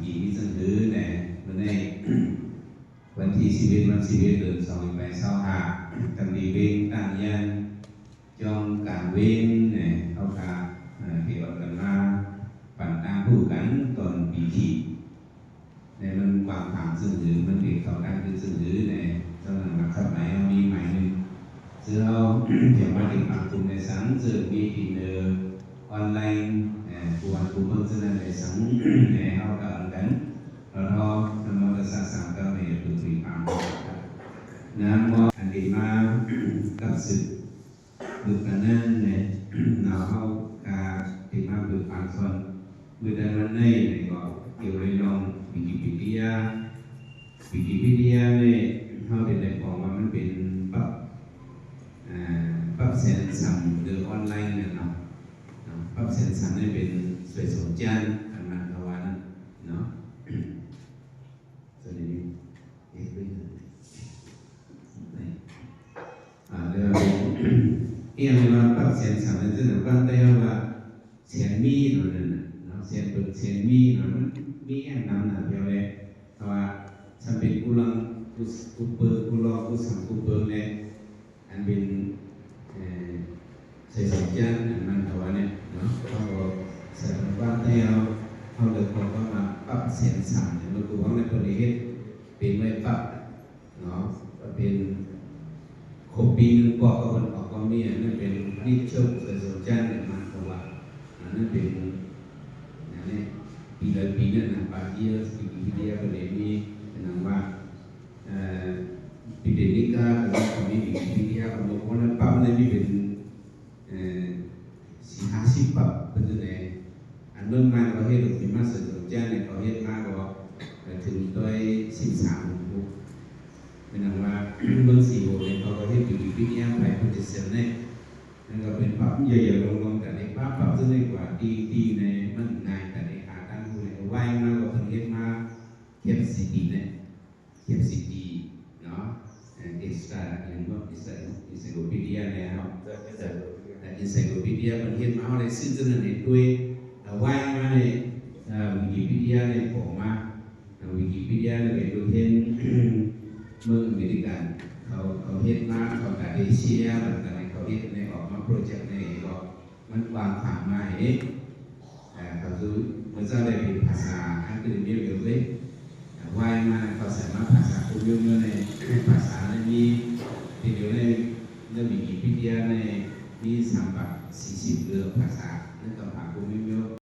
กี่ที่สังหือในวันในวันที่11วัน11เดือน2ไป25ตั้งดีเว้งตั้งยันจองการเว้งเนี่ยเขากาเกี่ยวกันมาปั่นตามผู้กันตอนปีที่ในมันวางผังซึ่งหรือมันเปลี่ยนเขาได้คือซึ่งหรือในสำนักหลักไหนมีใหม่หนึ่งซึ่งเราเกี่ยวมาถึงผังกลุ่มในสังซึ่งมีที่เนอออนไลน์ผู้วันผู้เพิ่งซึ่งในสังในเขากันกันแล้วเราทำมาศาสตร์สังกัดในตัวที่ผังน้ำว่าอันดีมากับสึกดูกันนั่นเนี่ยเราเข้าการที่มาดูผังส่วนเมื่อใดวันไหนก็เกี่ยวกับน้องวิกิพีเดียเนี่ยเขาได้บอกว่ามันเป็นปรับเส้นสัมหรือออนไลน์เนี่ยเนาะปรับเส้นสัมเนี่ยเป็นสวยสดจันอันนั้นเขาว่านั่นเนาะส่วนนี้ด้วยเดี๋ยวเอียงมาปรับเส้นสัมเนี่ยจะหนูก็ได้ว่าเส้นมีหน่อยนึงเนาะเส้นเปิดเส้นมีหน่อยมันมีแอนน้ำหนักเดียวเลยเพราะว่าsampai pulang pulang sampai pulang le ambil sesajen dengan kawannya kalau sebentar dia kalau dah kalau nak pap sensan yang tu orang nak pergi pilih papเป็นkopi นึงก็คนออกก็มีนั่นเป็นนิชชุเsesajen dengan kawanนั่นเป็นนี่ปีนั้นนะปาเกียสปีdia berdiri nampak Bidika kami Bidika kemudian Pak Nabi bin si Hasib Pak betul ni anda mana kau hidup di masa kerja ni kau hidup mana kauถึงด้วย13บุกเป็นว่าเบื้องสี่บุกนี่เขาhidup di Bidikaไปพุทธศาสนานั่นก็เป็นปั๊บใหญ่ๆลงๆแต่ในปั๊บซึ่งในกว่าที่ในมันง่ายแต่ในขาตั้งอยู่ในไหวมาเราถึงhidupมาเข้มสีดีเนี่ยเข้มสีดีเนาะextra yang buat encyclopedia เนี่ยครับencyclopedia มันเห็นมาอะไรซึ่งจะนั่นเองด้วยไหวมาเนี่ยWikipedia เนี่ยผมมาWikipedia เนี่ยเป็นดูเห็นเมืองอเมริกันเขาเห็นมาเขาแต่เอเชียแบบอะไรเขาเห็นในออกมาโปรเจกต์ในก็มันวางผังมาเองเขาดูมันจะได้เป็นภาษาอังกฤษเยอะๆเลยว่ายมาเขาสามารถภาษาคุยเมื่อในภาษาในมีที่เดียวในเรื่องวิกิพีเดียในมี340 เรื่องภาษานั่นก็หาคุยเยอะ